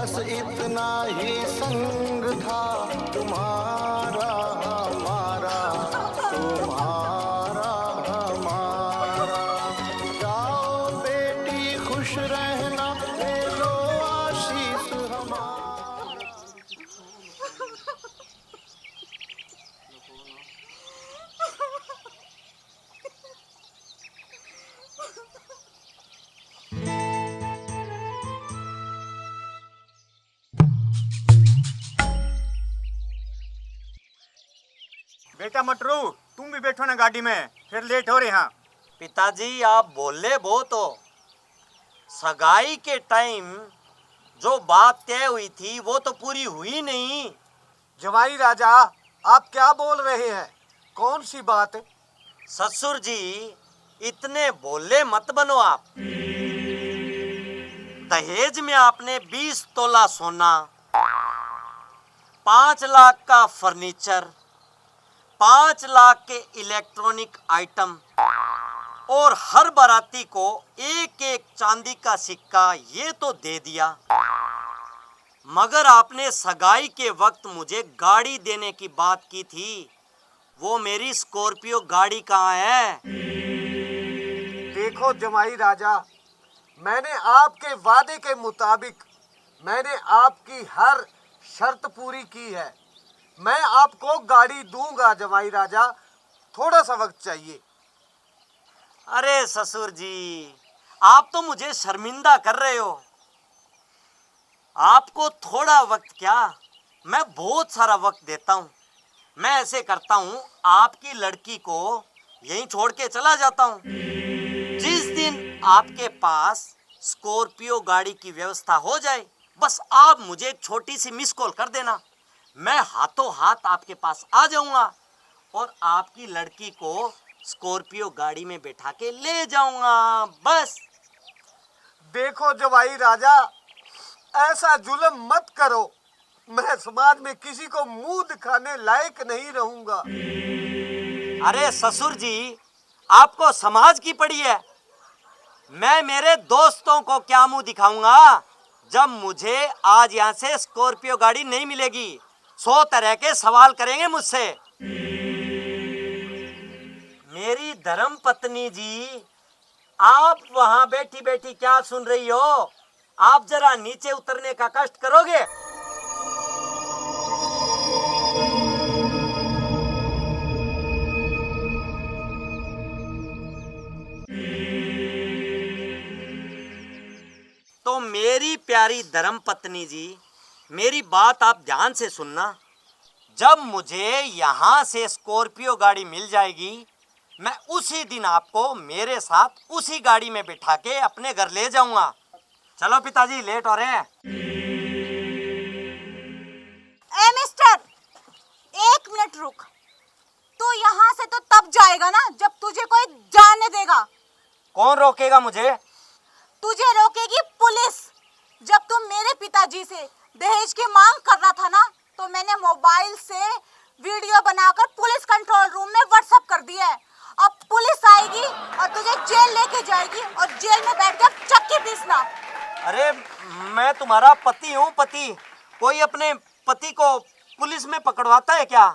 बस इतना ही संग था तुम्हारा हमारा, तुम्हारा हमारा। जाओ बेटी खुश रहना, ले लो आशीष हमारा। बेटा मटरू, तुम भी बैठो ना गाड़ी में, फिर लेट हो रहे हैं। पिताजी आप बोले बहुत हो। सगाई के टाइम जो बात तय हुई थी वो तो पूरी हुई नहीं। जवाई राजा, आप क्या बोल रहे हैं? कौन सी बात? ससुर जी इतने बोले मत बनो आप। दहेज में आपने 20 तोला सोना, 5 लाख का फर्नीचर, 5 लाख के इलेक्ट्रॉनिक आइटम और हर बाराती को एक एक चांदी का सिक्का ये तो दे दिया। मगर आपने सगाई के वक्त मुझे गाड़ी देने की बात की थी। वो मेरी स्कॉर्पियो गाड़ी कहाँ है? देखो जवाई राजा, मैंने आपके वादे के मुताबिक मैंने आपकी हर शर्त पूरी की है। मैं आपको गाड़ी दूंगा जवाई राजा, थोड़ा सा वक्त चाहिए। अरे ससुर जी, आप तो मुझे शर्मिंदा कर रहे हो। आपको थोड़ा वक्त क्या, मैं बहुत सारा वक्त देता हूँ। मैं ऐसे करता हूँ, आपकी लड़की को यहीं छोड़ के चला जाता हूँ। जिस दिन आपके पास स्कॉर्पियो गाड़ी की व्यवस्था हो जाए, बस आप मुझे एक छोटी सी मिस कॉल कर देना। मैं हाथों हाथ आपके पास आ जाऊंगा और आपकी लड़की को स्कॉर्पियो गाड़ी में बैठा के ले जाऊंगा, बस। देखो जवाई राजा, ऐसा जुल्म मत करो। मैं समाज में किसी को मुंह दिखाने लायक नहीं रहूंगा। अरे ससुर जी, आपको समाज की पड़ी है। मैं मेरे दोस्तों को क्या मुंह दिखाऊंगा जब मुझे आज यहाँ से स्कॉर्पियो गाड़ी नहीं मिलेगी। 100 तरह के सवाल करेंगे मुझसे। मेरी धर्म पत्नी जी, आप वहां बैठी बैठी क्या सुन रही हो? आप जरा नीचे उतरने का कष्ट करोगे? तो मेरी प्यारी धर्म पत्नी जी, मेरी बात आप ध्यान से सुनना। जब मुझे यहाँ से स्कॉर्पियो गाड़ी मिल जाएगी, मैं उसी दिन आपको मेरे साथ उसी गाड़ी में बिठा के अपने घर ले जाऊंगा। चलो पिताजी, लेट हो रहे हैं। ए मिस्टर, 1 मिनट रुक। तू यहाँ से तो तब जाएगा ना जब तुझे कोई जाने देगा। कौन रोकेगा मुझे? तुझे रोकेगी पुलिस। जब तुम मेरे पिताजी से दहेज की मांग कर रहा था ना, तो मैंने मोबाइल से वीडियो बनाकर पुलिस कंट्रोल रूम में व्हाट्सएप कर दिया है। अब पुलिस आएगी और तुझे जेल लेके जाएगी और जेल में बैठ कर चक्की पीसना। अरे मैं तुम्हारा पति हूँ, पति। कोई अपने पति को पुलिस में पकड़वाता है क्या?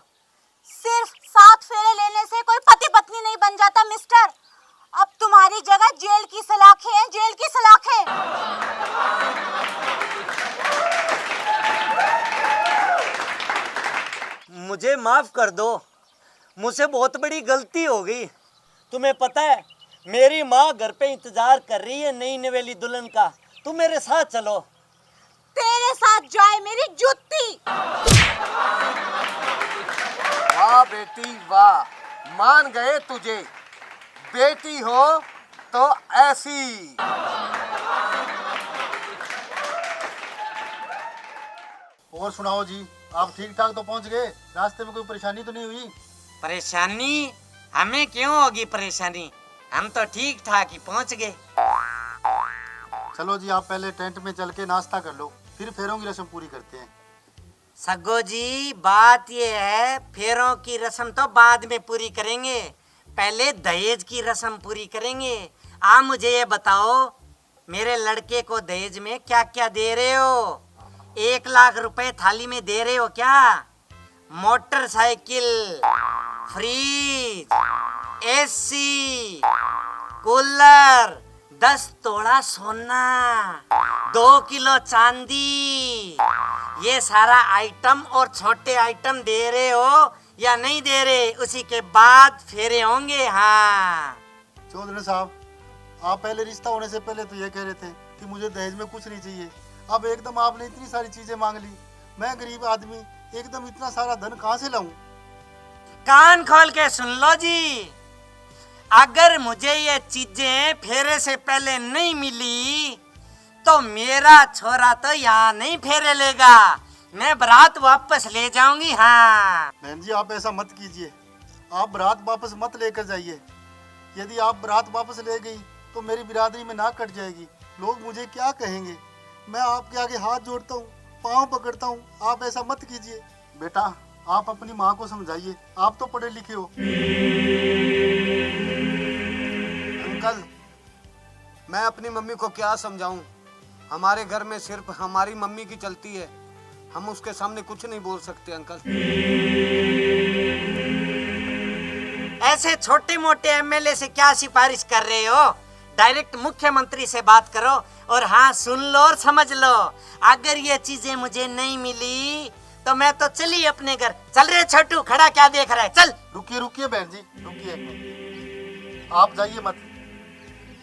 सिर्फ 7 फेरे लेने से कोई पति पत्नी नहीं बन जाता मिस्टर। अब तुम्हारी जगह जेल की सलाखें हैं, जेल की सलाखें। मुझे माफ कर दो, मुझसे बहुत बड़ी गलती हो गई। तुम्हें पता है, मेरी माँ घर पे इंतजार कर रही है नई नवेली दुल्हन का। तुम मेरे साथ चलो। तेरे साथ जाए मेरी जुत्ती। वाह बेटी वाह, मान गए तुझे। बेटी हो तो ऐसी। और सुनाओ जी, आप ठीक ठाक तो पहुंच गए? रास्ते में कोई परेशानी तो नहीं हुई? परेशानी? हमें क्यों होगी परेशानी? हम तो ठीक ठाक ही पहुंच गए। चलो जी, आप पहले टेंट में चल के नाश्ता कर लो, फिर फेरों की रस्म पूरी करते हैं। सगो जी, बात ये है, फेरों की रस्म तो बाद में पूरी करेंगे, पहले दहेज की रस्म पूरी करेंगे। आप मुझे ये बताओ, मेरे लड़के को दहेज में क्या क्या दे रहे हो? 1 लाख रुपए थाली में दे रहे हो क्या? मोटरसाइकिल, फ्रिज, एसी, कूलर, 10 तोला सोना, 2 किलो चांदी, ये सारा आइटम और छोटे आइटम दे रहे हो या नहीं दे रहे? उसी के बाद फेरे होंगे। हाँ चौधरी साहब, आप पहले रिश्ता होने से पहले तो ये कह रहे थे कि मुझे दहेज में कुछ नहीं चाहिए। अब एकदम आपने इतनी सारी चीजें मांग ली। मैं गरीब आदमी, एकदम इतना सारा धन कहाँ से लाऊं? कान खोल के सुन लो जी, अगर मुझे ये चीजें फेरे से पहले नहीं मिली तो मेरा छोरा तो यहाँ नहीं फेरे लेगा, मैं बारात वापस ले जाऊंगी। हाँ बहन जी, आप ऐसा मत कीजिए। आप बारात वापस मत लेकर जाइए। यदि आप बारात वापस ले गई तो मेरी बिरादरी में नाक कट जाएगी। लोग मुझे क्या कहेंगे? मैं आपके आगे हाथ जोड़ता हूँ, पाँव पकड़ता हूँ, आप ऐसा मत कीजिए। बेटा, आप अपनी माँ को समझाइए, आप तो पढ़े लिखे हो। अंकल, मैं अपनी मम्मी को क्या समझाऊं? हमारे घर में सिर्फ हमारी मम्मी की चलती है, हम उसके सामने कुछ नहीं बोल सकते अंकल। ऐसे छोटे मोटे एमएलए से क्या सिफारिश कर रहे हो? डायरेक्ट मुख्यमंत्री से बात करो। और हाँ, सुन लो और समझ लो, अगर ये चीजें मुझे नहीं मिली तो मैं तो चली अपने घर। चल रे छोटू, खड़ा क्या देख रहा है, चल। रुकिए रुकिए बहन जी, रुकिए, आप जाइए मत।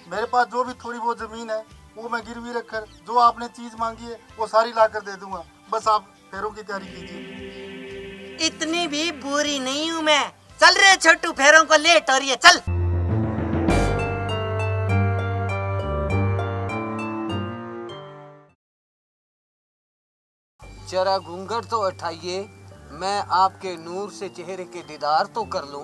मेरे पास जो भी थोड़ी बहुत जमीन है वो मैं गिरवी रखकर जो आपने चीज मांगी है वो सारी ला कर दे दूंगा। बस आप फेरों की तैयारी कीजिए। इतनी भी बुरी नहीं हूँ मैं। चल रे छोटू, फेरों को लेट हो रही है, चल। जरा घूंघट तो उठाइए, मैं आपके नूर से चेहरे के दीदार तो कर लूं।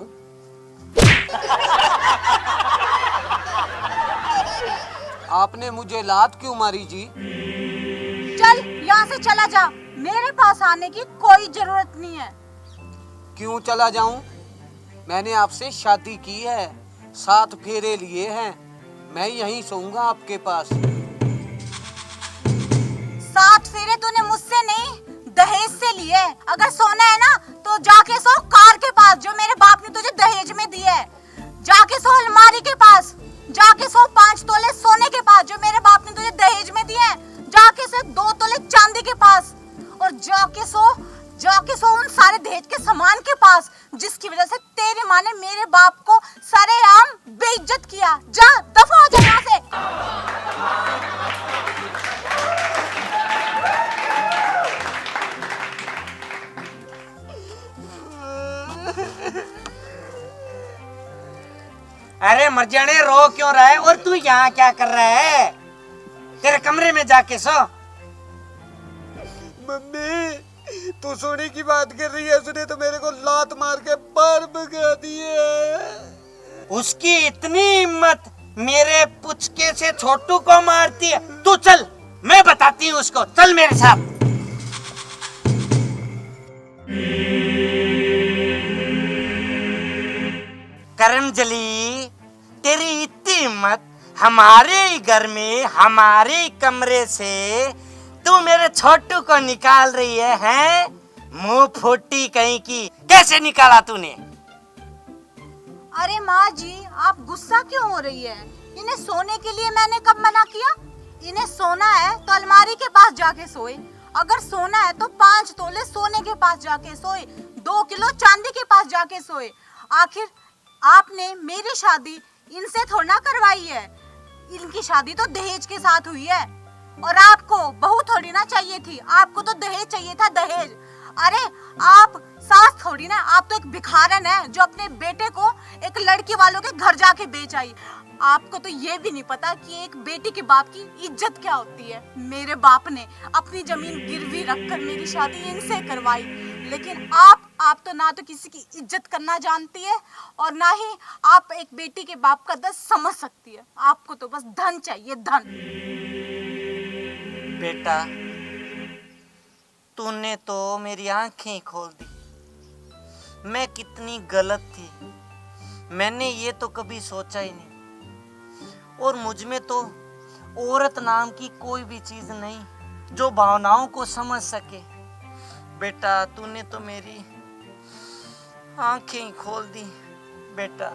आपने मुझे लात क्यों मारी जी? चल यहाँ से चला जा, मेरे पास आने की कोई जरूरत नहीं है। क्यों चला जाऊं? मैंने आपसे शादी की है, 7 फेरे लिए हैं, मैं यहीं सोऊंगा आपके पास। 7 फेरे तूने मुझसे नहीं, दहेज से लिए। अगर सोना है ना तो जाके सो कार के पास जो मेरे बाप ने तुझे दहेज में दी है। जाके सो अलमारी के पास, जाके सो 5 तोले सोने के पास जो मेरे बाप ने तुझे दहेज में दिए हैं। जाके सो 2 तोले चांदी के पास, और जाके सो उन सारे दहेज के सामान के पास जिसकी वजह से तेरी माँ ने मेरे बाप को सरेआम बेइज्जत किया। जा, दफा हो जा यहाँ से। अरे मर जाने, रो क्यों रहा है? और तू यहाँ क्या कर रहा है? तेरे कमरे में जाके सो। मम्मी, तू सोने की बात कर रही है, उसने तो मेरे को लात मार के बाहर भगा दिया। उसकी इतनी हिम्मत, मेरे पुचके से छोटू को मारती है। तू चल, मैं बताती हूँ उसको, चल मेरे साथ। करमजली, तेरी इतनी हिम्मत, हमारे ही घर में हमारे ही कमरे से तू मेरे छोटू को निकाल रही है, हैं? मुंह फूटी कहीं की, कैसे निकाला तूने? अरे माँ जी, आप गुस्सा क्यों हो रही है? इन्हें सोने के लिए मैंने कब मना किया? इन्हें सोना है तो अलमारी के पास जाके सोए, अगर सोना है तो 5 तोले सोने के पास जाके सोए, 2 किलो चांदी के पास जाके सोए। आखिर आपने मेरी शादी इनसे थोड़ा ना करवाई है, इनकी शादी तो दहेज के साथ हुई है। और आपको बहू थोड़ी ना चाहिए थी, आपको तो दहेज चाहिए था, दहेज। अरे आप सास थोड़ी ना, आप तो एक भिखारन है जो अपने बेटे को एक लड़की वालों के घर जाके बेच आई। आपको तो ये भी नहीं पता कि एक बेटी के बाप की इज्जत क्या होती है। मेरे बाप ने अपनी जमीन गिरवी रखकर मेरी शादी इनसे करवाई, लेकिन आप तो ना तो किसी की इज्जत करना जानती है और ना ही आप एक बेटी के बाप का दर्द समझ सकती है। आपको तो बस धन चाहिए, धन। बेटा, तूने तो मेरी आंखें खोल दी। मैं कितनी गलत थी, मैंने ये तो कभी सोचा ही नहीं। और मुझ में तो औरत नाम की कोई भी चीज नहीं, जो भावनाओं को समझ सके। बेटा तूने तो मेरी आंखें ही खोल दी। बेटा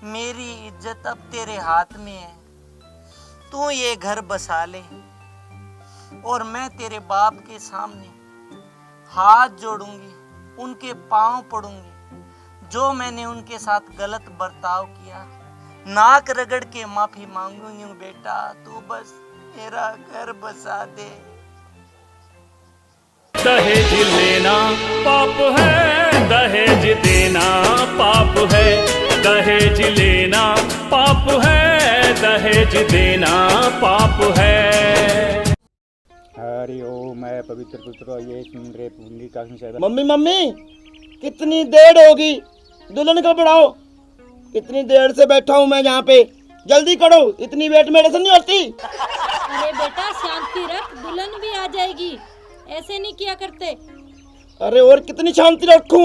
मेरी इज्जत अब तेरे हाथ में है, तू ये घर बसा ले और मैं तेरे बाप के सामने हाथ जोड़ूंगी, उनके पांव पड़ूंगी। जो मैंने उनके साथ गलत बर्ताव किया नाक रगड़ के माफी मांगूंगी। बेटा तू बस मेरा घर बसा दे। दहेज लेना पाप है, दहेज देना पाप है, दहेज लेना पाप है, दहेज देना पाप है। हरि ओम। मैं पवित्र पुत्र ये सुंदर पुंडली का संशय। मम्मी मम्मी कितनी देर होगी, दुल्हन को बढ़ाओ। कितनी देर से बैठा हूँ मैं यहाँ पे, जल्दी करो, इतनी वेट मेरे से नहीं होती। अरे बेटा शांति रख, दुल्हन भी आ जाएगी, ऐसे नहीं किया करते। अरे और कितनी शांति रखूं?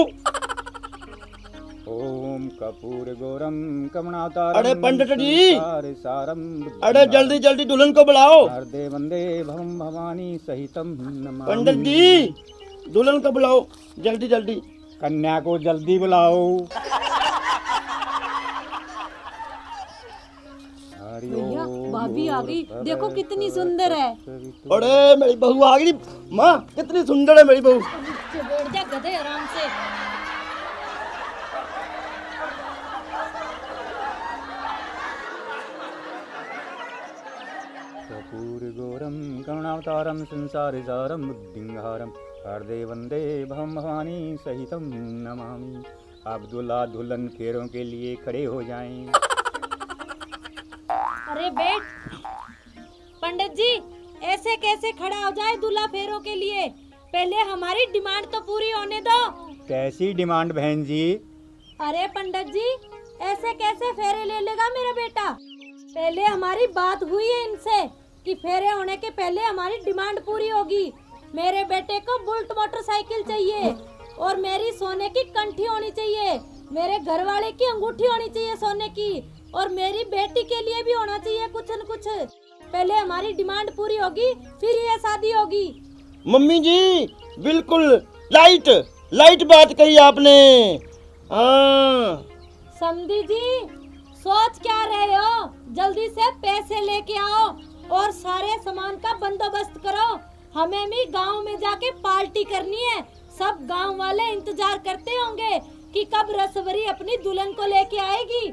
ओम कपूर गौरम कमनावतारम। अरे पंडित जी, सारम। अरे जल्दी जल्दी दुल्हन को बुलाओ। हरदे वंदे भवम भवानी सहितम नमामि। पंडित जी दुल्हन को बुलाओ जल्दी जल्दी। कन्या को जल्दी बुलाओ। भैया भाभी आ गई, देखो कितनी सुंदर है। अरे मेरी बहू आ गई। माँ कितनी सुंदर है मेरी बहू। बैठ जा गधे आराम से। कपूर गौरम करुणावतारम संसार सारम बुद्धिंहारम हरदे वंदे भवम भवानी सहितम नमामि। अब दूल्हा दुल्हन फेरों के लिए खड़े हो जाएं। अरे बैठ। पंडित जी ऐसे कैसे खड़ा हो जाए दूल्हा फेरों के लिए? पहले हमारी डिमांड तो पूरी होने दो। कैसी डिमांड बहन जी? अरे पंडित जी ऐसे कैसे फेरे ले लेगा मेरा बेटा? पहले हमारी बात हुई है इनसे कि फेरे होने के पहले हमारी डिमांड पूरी होगी। मेरे बेटे को बुलेट मोटरसाइकिल चाहिए और मेरी सोने की कंठी होनी चाहिए, मेरे घर वाले की अंगूठी होनी चाहिए सोने की, और मेरी बेटी के लिए भी होना चाहिए कुछ न कुछ। पहले हमारी डिमांड पूरी होगी फिर ये शादी होगी। मम्मी जी बिल्कुल लाइट लाइट बात कही आपने। हाँ समधी जी सोच क्या रहे हो? जल्दी से पैसे लेके आओ और सारे सामान का बंदोबस्त करो। हमें भी गांव में जाके पार्टी करनी है। सब गांव वाले इंतजार करते होंगे कि कब रसवरी अपनी दुल्हन को लेके आएगी।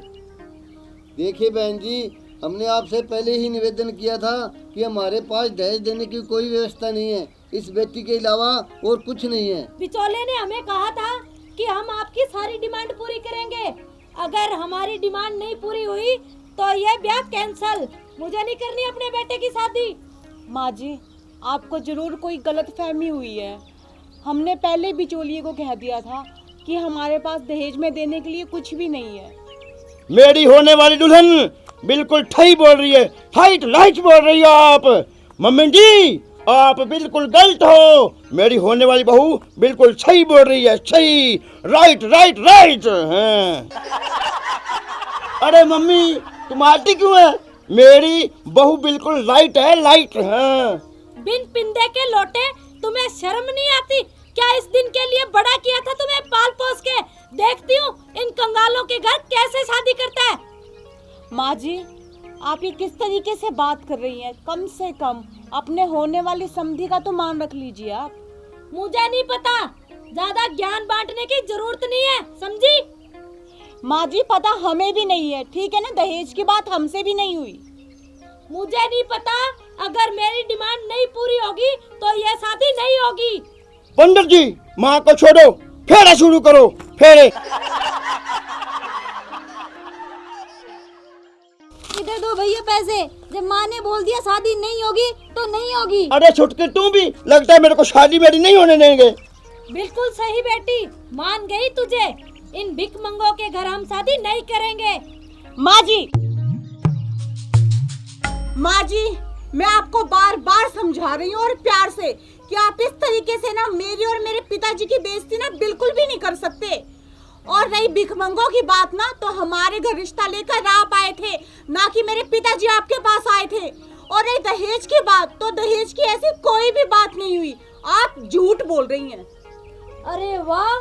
देखिए बहन जी, हमने आपसे पहले ही निवेदन किया था कि हमारे पास दहेज देने की कोई व्यवस्था नहीं है, इस बेटी के अलावा और कुछ नहीं है। बिचौले ने हमें कहा था कि हम आपकी सारी डिमांड पूरी करेंगे। अगर हमारी डिमांड नहीं पूरी हुई तो ये ब्याह कैंसल। मुझे नहीं करनी अपने बेटे की शादी। माँ जी आपको जरूर कोई गलतफहमी हुई है। हमने पहले बिचौलिए को कह दिया था कि हमारे पास दहेज में देने के लिए कुछ भी नहीं है। मेरी होने वाली दुल्हन बिल्कुल ठही बोल रही है, हाइट लाइट बोल रही हो आप। मम्मी जी आप बिल्कुल गलत हो। मेरी होने वाली बहू बिल्कुल सही बोल रही है, सही, राइट राइट राइट। अरे मम्मी तुम आती क्यों है? मेरी बहू बिल्कुल लाइट है, लाइट। हाँ बिन पिंदे के लोटे, तुम्हें शर्म नहीं आती क्या? इस दिन के लिए बड़ा किया था तुम्हें पाल पोस के। देखती हूँ इन कंगालों के घर कैसे शादी करता है। माँ जी आप ये किस तरीके से बात कर रही हैं? कम से कम अपने होने वाली समधी का तो मान रख लीजिए आप। मुझे नहीं पता, ज्यादा ज्ञान बांटने की जरूरत नहीं है, समझी? माँ जी पता हमें भी नहीं है, ठीक है ना? दहेज की बात हमसे भी नहीं हुई। मुझे नहीं पता, अगर मेरी डिमांड नहीं पूरी होगी तो ये शादी नहीं होगी। पंडित जी माँ को छोड़ो, फेरा शुरू करो, फेरे। इधर दो भैया पैसे। जब माँ ने बोल दिया शादी नहीं होगी तो नहीं होगी। अरे छुटके तू भी, लगता है मेरे को शादी मेरी नहीं होने देंगे। बिल्कुल सही बेटी, मान गई तुझे। इन भिख मंगों के घर हम शादी नहीं करेंगे। माँ जी मैं आपको बार बार समझा रही हूँ और प्यार से कि आप इस तरीके से ना मेरी और मेरे पिताजी की बेइज्जती ना बिल्कुल भी नहीं कर सकते। और रही भिखमंगों की बात ना, तो हमारे घर रिश्ता लेकर आप आए थे, ना कि मेरे पिताजी आपके पास आए थे। और ये दहेज की बात, तो दहेज की ऐसी कोई भी बात नहीं हुई। आप झूठ बोल रही हैं। अरे वाह,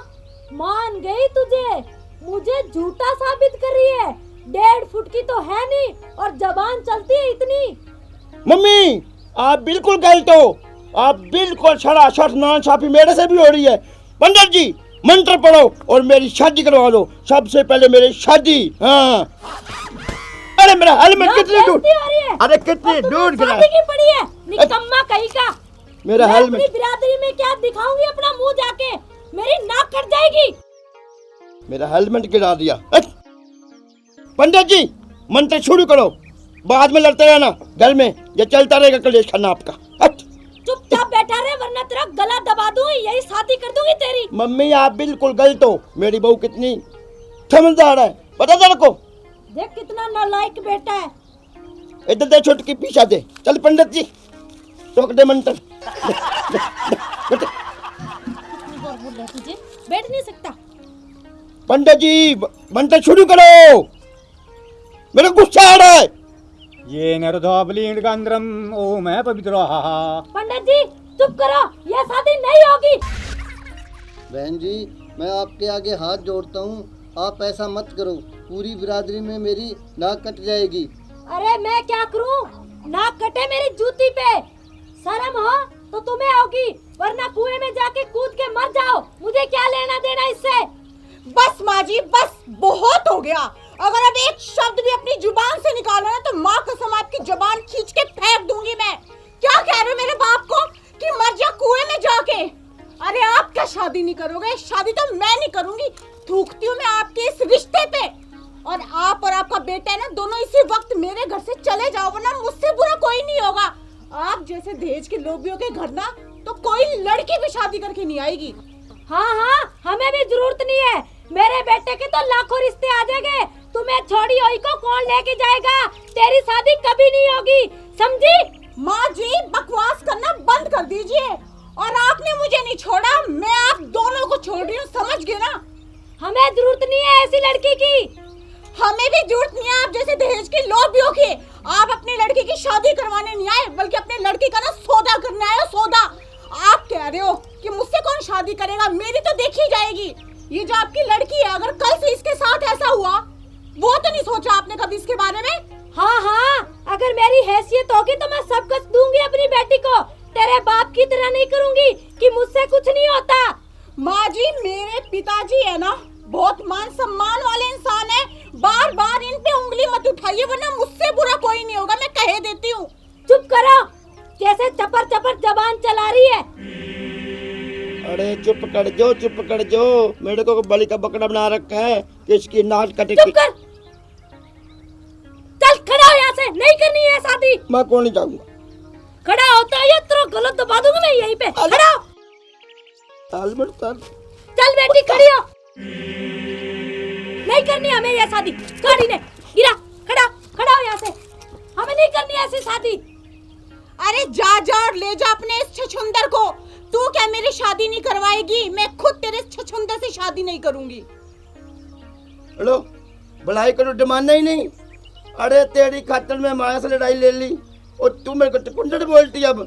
मान गई तुझे, मुझे झूठा साबित कर रही है। 1.5 फुट की तो है नहीं और जबान चलती है इतनी। मम्मी आप बिल्कुल गलत हो, आप बिल्कुल सरासर नाइंसाफी मेरे से भी हो रही है। पंडित जी मंत्र पढ़ो और मेरी शादी करवा दो, सबसे पहले मेरी शादी। हाँ अरे मेरा हेलमेट कितनी दूर, अरे कितनी दूर गिरा की पड़ी है, निकम्मा कहीं का। मेरा मैं हेलमेट। अपनी बिरादरी में क्या दिखाऊंगी अपना मुंह जाके, मेरी नाक कट जाएगी। मेरा हेलमेट गिरा दिया। पंडित जी मंत्र शुरू करो, बाद में लड़ते रहना घर में, ये चलता रहेगा कलेश खाना आपका। चुपचाप बैठा रहे वरना तेरा गला दबा दूंगी, यही शादी कर दूंगी तेरी। मम्मी आप बिल्कुल गलत हो, मेरी बहू कितनी समझदार है, पता तेरे को। देख कितना नालायक बेटा है। इधर दे छुटकी, पीछा दे। चल पंडित जी टोक दे मंत्र। तुझे बैठ नहीं सकता। पंडित जी मंत्र शुरू करो, मेरे गुस्सा आ रहा है। ये नरधोबलिंगंद्रम ओम है पवित्र। पंडित जी चुप करो, ये शादी नहीं होगी। बहन जी मैं आपके आगे हाथ जोड़ता हूँ, आप ऐसा मत करो, पूरी बिरादरी में मेरी नाक कट जाएगी। अरे मैं क्या करूं, नाक कटे मेरी जूती पे। शर्म हो तो तुम्हें होगी, वरना कुएं में जाके कूद के मर जाओ, मुझे क्या लेना देना इससे। बस माँ जी बस, बहुत हो गया। अगर अब एक शब्द भी अपनी जुबान से निकालो ना तो माँ कसम आपकी जुबान खींच के फेंक दूंगी मैं। क्या कह रहे हो मेरे बाप को कि मर जा कुएं में जाके? अरे आप क्या शादी नहीं करोगे? शादी तो मैं नहीं करूंगी, थूकती हूँ मैं आपके इस रिश्ते पे। और आप और आपका बेटा है ना, दोनों इसी वक्त मेरे घर से चले जाओ, वरना मुझसे बुरा कोई नहीं होगा। आप जैसे दहेज के लोभियों के घर ना तो कोई लड़की भी शादी करके नहीं आएगी। हाँ हाँ, हमें भी जरूरत नहीं है, मेरे बेटे के तो लाखों रिश्ते आ जाएंगे। तुम्हें छोड़ी हुई को कौन लेके जाएगा? तेरी शादी कभी नहीं होगी, समझी? माँ जी बकवास करना बंद कर दीजिए। और आपने मुझे नहीं छोड़ा, मैं आप दोनों को छोड़ रही हूँ, समझ गए ना? हमें जरूरत नहीं है ऐसी लड़की की। हमें भी जरूरत नहीं है आप जैसे दहेज के लोभियों की। आप अपनी लड़की की शादी करवाने नहीं आए, बल्कि अपने लड़की का ना सौदा करने आए हो, सौदा। आप कह रहे हो कि मुझसे कौन शादी करेगा, मेरी तो देखी जाएगी। ये जो आपकी लड़की है, अगर कल से इसके साथ ऐसा हुआ, वो तो नहीं सोचा आपने कभी इसके बारे में? हाँ हाँ, अगर मेरी हैसियत होगी तो मैं सब कुछ दूंगी अपनी बेटी को, तेरे बाप की तरह नहीं करूंगी कि मुझसे कुछ नहीं होता। माँ जी मेरे पिताजी है ना, बहुत मान सम्मान वाले इंसान है, बार बार इन पे उंगली मत उठाइए, वरना मुझसे बुरा कोई नहीं होगा, मैं कह देती हूँ। चुप करो, कैसे चपर चपर जबान चला रही है। अरे चुप कर जो, मेरे को बलि का बकरा बना रखा है कि इसकी नाक कटे। चुप कर, चल खड़ा हो यहाँ से, नहीं करनी है शादी। मैं कौन नहीं जाऊंगा। खड़ा होता है या तेरा गलत दबा दूंगा मैं यहीं पे। खड़ा हो। चल बेटी खड़ी हो, नहीं करनी हमें ये शादी। गाड़ी ने गिरा, खड़ा हो यहाँ से, हमें नहीं करनी ऐसी शादी। अरे जा जा और ले जा अपने इस छछुंदर को। तू क्या मेरी शादी नहीं करवाएगी? मैं खुद तेरे छछुंदर से शादी नहीं करूंगी। हेलो भलाई करो, डिमांड ही नहीं। अरे तेरी खातर में माया से लड़ाई ले ली और तू मेरे को कुंडल बोलती अब।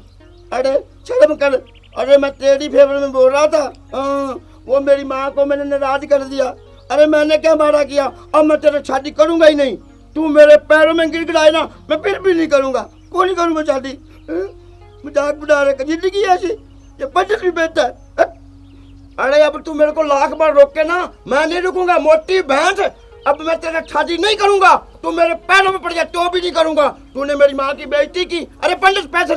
अरे शर्म कर। अरे मैं तेरी फेवर में बोल रहा था। वो मेरी माँ को मैंने नाराज कर दिया। अरे मैंने क्या मारा किया? अब मैं तेरे शादी करूंगा ही नहीं। तू मेरे पैरों में गिड़गिड़ाए ना, मैं फिर भी नहीं करूंगा। क्यों नहीं करूंगा शादी? मजाक बना रहे, जिंदगी ऐसी, ये बजट भी बेहतर है। अरे अब तू मेरे को लाख बार रोक के ना, मैं नहीं रुकूंगा मोटी भैंस। अब मैं तेरा शादी नहीं करूंगा, तू मेरे पैरों में पड़ जाए तो भी नहीं करूंगा। तूने मेरी माँ की बेइज्जती की। अरे पंडित पैसे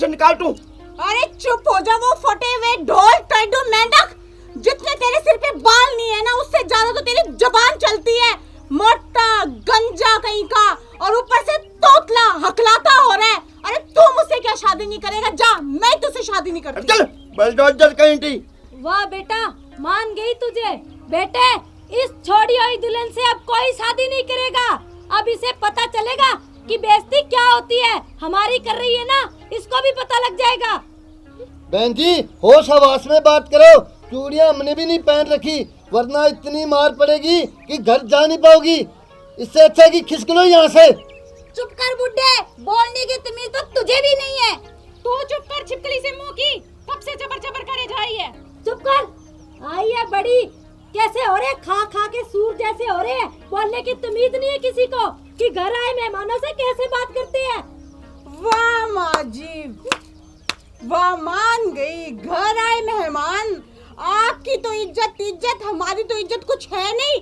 निकाल तू। अरे चुप हो जा, वो फटे हुए ढोल टड्डू मेंढक। जितने तेरे सिर पे बाल नहीं है ना, उससे ज्यादा तो तेरी जुबान चलती है। मोटा गंजा कहीं का, और ऊपर से तोतला हकलाता हो रहा है। अरे तू मुझसे क्या शादी नहीं करेगा? जा, मैं तुझसे शादी नहीं करती। चल बलडोजर कहीं थी। वाह बेटा, मान गई तुझे। बेटे, इस छोड़ी हुई दुल्हन से अब कोई शादी नहीं करेगा। अब इसे पता चलेगा कि बेइज्जती क्या होती है। हमारी कर रही है ना, इसको भी पता लग जाएगा। बहन जी होश हवास में बात करो, चूड़ियां हमने भी नहीं पहन रखी, वरना इतनी मार पड़ेगी कि घर जा नहीं पाओगी। इससे अच्छा कि खिसक लो यहाँ से। चुप कर बुड्ढे, बोलने की तमीज तो तुझे भी नहीं है। तू चुप कर छिपकली से मुंह की, कब से जबर जबर करे जा रही है। चुप कर। आई है बड़ी, कैसे हो रहे, खा खा के सूर जैसे हो रहे हैं। बोलने की तमीज नहीं है किसी को कि घर आए मेहमानों से कैसे बात करते हैं। वाह माँ जी, वाह, मान गई। घर आए मेहमान, आपकी तो इज्जत, हमारी तो इज्जत कुछ है नहीं।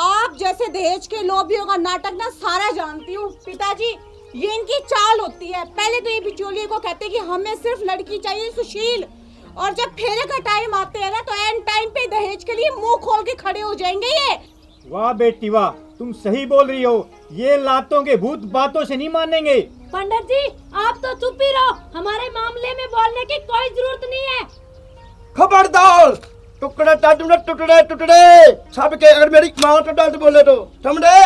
आप जैसे दहेज के लोभियों का नाटक ना सारा जानती हूँ पिताजी। ये इनकी चाल होती है। पहले तो ये बिचौलिए को कहते हैं कि हमें सिर्फ लड़की चाहिए सुशील, और जब फेरे का टाइम आते हैं ना तो एंड टाइम पे दहेज के लिए मुंह खोल के खड़े हो जाएंगे ये। वाह बेटी वाह, तुम सही बोल रही हो। ये लातों के भूत बातों से नहीं मानेंगे। पंडित जी आप तो चुप ही रहो, हमारे मामले में बोलने की कोई जरूरत नहीं है। खबरदार, टुकड़े टुकड़े टुकड़े टुकड़े सबके, अगर मेरी माँ तो डांट बोले तो समझे।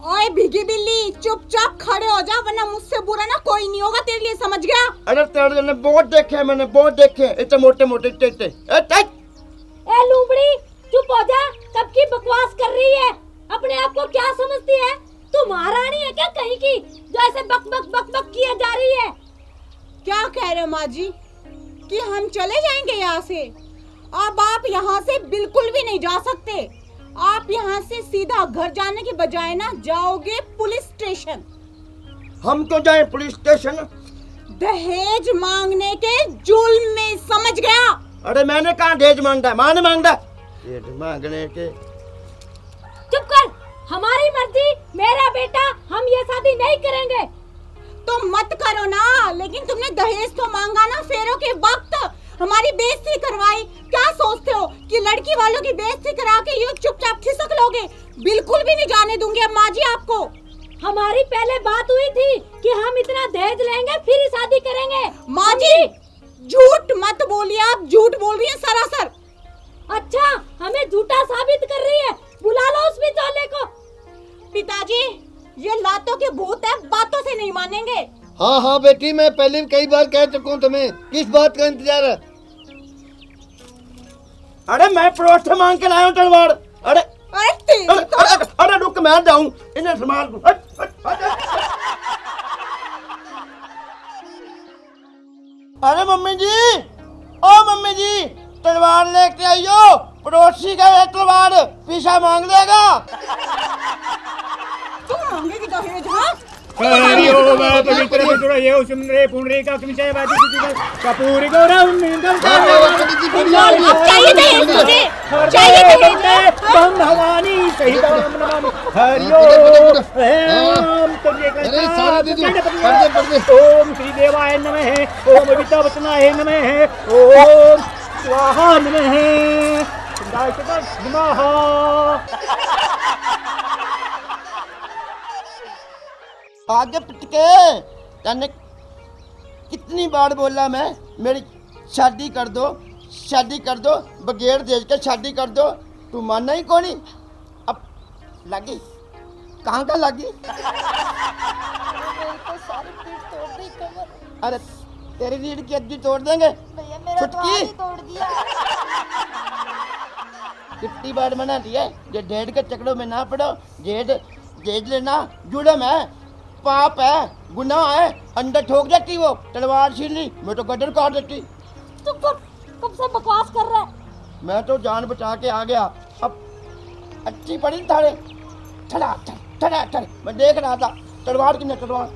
ओए भीगी बिल्ली, चुपचाप खड़े हो जा, वरना मुझसे बुरा ना कोई नहीं होगा तेरे लिए, समझ गया। अरे तेरे ने बहुत देखे, मैंने बहुत देखे, इतने मोटे मोटे टेटे। ए लूबड़ी चुप हो जा, कब की बकवास कर रही है। अपने आप को क्या समझती है, तू महारानी है क्या कहीं की, जो ऐसे बक बक बक बक किया जा रही है। क्या कह रहे हो माँ जी कि हम चले जाएंगे यहाँ से? अब आप यहाँ से बिल्कुल भी नहीं जा सकते। आप यहाँ से सीधा घर जाने के बजाय ना जाओगे पुलिस स्टेशन। हम तो जाए पुलिस स्टेशन दहेज मांगने के जुल्म में, समझ गया। अरे मैंने कहा दहेज मांगता, माँ ने मांगता दहेज मांगने के। चुप कर, हमारी मर्जी, मेरा बेटा, हम ये शादी नहीं करेंगे। तो मत करो ना, लेकिन तुमने दहेज तो मांगा ना फेरों के वक्त, हमारी बेइज्जती करवाई। क्या सोचते हो कि लड़की वालों की बेइज्जती करा के यूं चुपचाप खिसक लोगे? बिल्कुल भी नहीं जाने दूंगी माँ जी आपको। हमारी पहले बात हुई थी कि हम इतना दहेज लेंगे फिर ही शादी करेंगे। माँ जी झूठ मत बोलिए, आप झूठ बोल रही हैं सरासर। अच्छा, हमें झूठा साबित कर रही है, बुला लो उस बिचौले को। पिताजी ये लातों के भूत है, बातों से नहीं मानेंगे। हाँ हाँ बेटी, मैं पहले भी कई बार कह चुका हूँ तुम्हें, किस बात का इंतजार है। अरे मैं पड़ोस से मांग के लाया हूँ तलवार। अरे अरे रुक, मैं जाऊँ, इन्हें संभाल। अरे मम्मी जी, ओ मम्मी जी, तलवार लेके आइयो, पड़ोसी का है तलवार, पीछा मांग लेगा। तुम मांगेगी दहेज? हाँ हरि ओम पवित्र मधुर ये सुंदरे पुंडरे का किंचय वादी कपूर गौरव मिंदल चाहिए दहेज मुझे, चाहिए दहेज। बम भवानी सहित नमामि। हरि ओम तुझे ओम श्री देवाय नमः, ओम विद्यावचनाय नमः, ओम स्वाहा नमः, सिद्धाय नमः। आगे पिटके, तने कितनी बार बोला मैं, मेरी शादी कर दो, शादी कर दो, बगैर दहेज के शादी कर दो, तू मानना ही कौन ही। अब लगी कहाँ का लगी? अरे तेरी रीढ़ की हड्डी तोड़ देंगे, छुटकी तोड़ दिया। कितनी बार मना दिया, ये डेढ़ के चक्करों में ना पड़ो, जेज लेना जुड़म है, पाप है, गुनाह है, अंदर ठोक जाती वो, तलवार छीन ली, मैं तो गदर काट देती। तुम कब से बकवास कर रहे हैं? मैं तो जान बचा के आ गया। अब अच्छी पड़ी थाड़े, ठड़ा ठड़ा ठड़ा, मैं देख रहा था तलवार की, तलवार,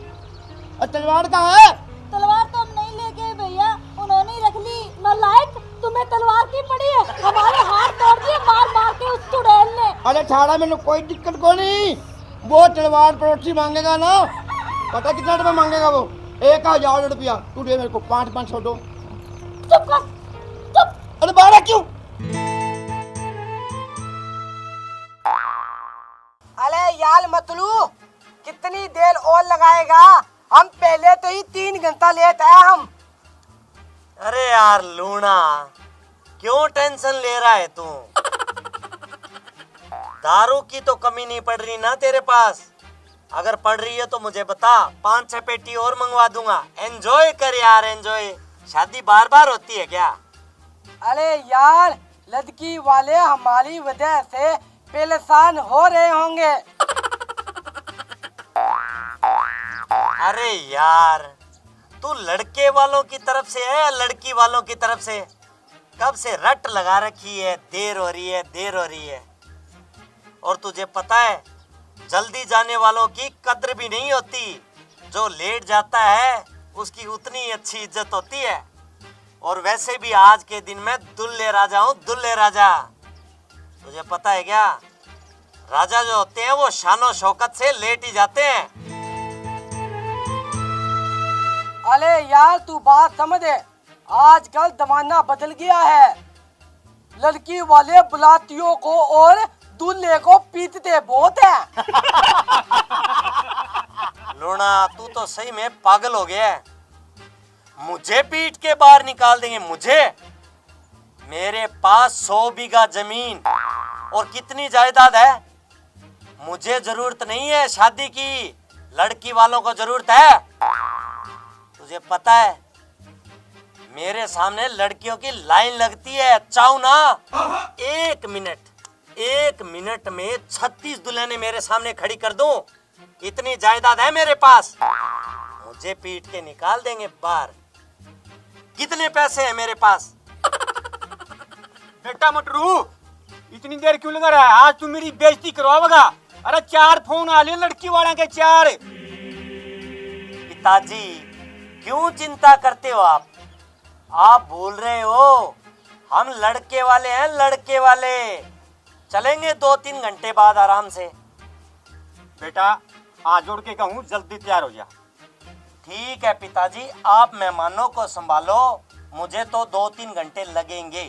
तलवार कहाँ है? तलवार तो हम नहीं लेके भैया, उन्होंने ही रख ली। नालायक, तुम्हें तलवार की पड़ी है, हमारे हाथ तोड़ दिए मार मार के उस चुड़ैल ने। अरे ठाड़ा, मैंने कोई दिक्कत को नहीं, वो तलवार पड़ोसी मांगेगा ना, पता कितना रुपया मांगेगा वो? 1000 रुपया। तू दे मेरे को 500 दो। चुप कर, चुप। अरे बारह क्यों? अरे यार मतलू, कितनी देर और लगाएगा? हम पहले तो ही 3 घंटा लेट आए हम। अरे यार लूना, क्यों टेंशन ले रहा है तू? दारू की तो कमी नहीं पड़ रही ना तेरे पास? अगर पड़ रही है तो मुझे बता, 5-6 पेटी और मंगवा दूंगा। एंजॉय कर यार, एंजॉय। शादी बार बार होती है क्या? अरे यार, लड़की वाले हमारी वजह से परेशान हो रहे होंगे। अरे यार, तू लड़के वालों की तरफ से है या लड़की वालों की तरफ से? कब से रट लगा रखी है, देर हो रही है, देर हो रही है। और तुझे पता है, जल्दी जाने वालों की कद्र भी नहीं होती, जो लेट जाता है उसकी उतनी अच्छी इज्जत होती है। और वैसे भी आज के दिन मैं दुल्हे राजा हूँ, दुल्हे राजा। तुझे पता है क्या, राजा जो होते हैं वो शानो शौकत से लेट ही जाते हैं। अरे यार तू बात समझ, आजकल जमाना बदल गया है। लड़की वाले बुलातियों को और दूल्हे को पीटते बहुत है। लूना, तू तो सही में पागल हो गया है। मुझे पीट के बाहर निकाल देंगे? मुझे? मेरे पास 100 बीघा जमीन और कितनी जायदाद है। मुझे जरूरत नहीं है शादी की, लड़की वालों को जरूरत है। तुझे पता है, मेरे सामने लड़कियों की लाइन लगती है, चाहूं ना एक मिनट में 36 दुल्हनें मेरे सामने खड़ी कर दूं, इतनी जायदाद है मेरे पास। मुझे पीट के निकाल देंगे बाहर। कितने पैसे हैं मेरे पास? बेटा मटरू, इतनी देर क्यों लगा रहा है? आज तू मेरी बेइज्जती करवाएगा। अरे 4 फोन आ लिए लड़की वाले के, 4। पिताजी, क्यों चिंता करते हो आप? आप भूल रहे हो, हम लड़के वाले हैं, लड़के वाले। चलेंगे 2-3 घंटे बाद आराम से। बेटा, हाथ जोड़ के कहूँ जल्दी तैयार हो जा। ठीक है पिताजी, आप मेहमानों को संभालो, मुझे तो 2-3 घंटे लगेंगे।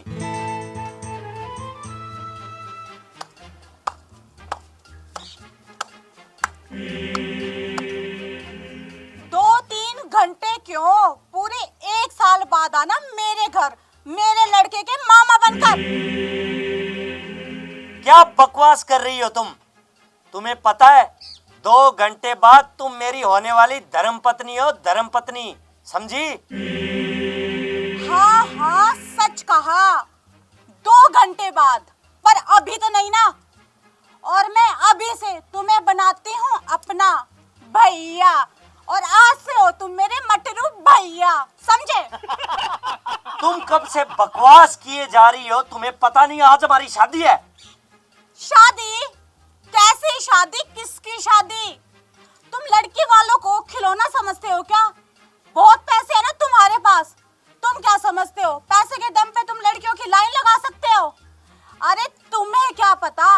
2-3 घंटे क्यों, पूरे 1 साल बाद आना मेरे घर, मेरे लड़के के मामा बनकर। क्या बकवास कर रही हो तुम? तुम्हें पता है, 2 घंटे बाद तुम मेरी होने वाली धर्मपत्नी हो, धर्मपत्नी, समझी? हाँ हाँ, सच कहा, 2 घंटे बाद, पर अभी तो नहीं ना। और मैं अभी से तुम्हें बनाती हूँ अपना भैया, और आज से हो तुम मेरे मटरू भैया, समझे? तुम कब से बकवास किए जा रही हो? तुम्हें पता नहीं आज हमारी शादी है। शादी? कैसी शादी? किसकी शादी? तुम लड़की वालों को खिलौना समझते हो क्या? बहुत पैसे है ना तुम्हारे पास, तुम क्या समझते हो पैसे के दम पे तुम लड़कियों की लाइन लगा सकते हो? अरे तुम्हें क्या पता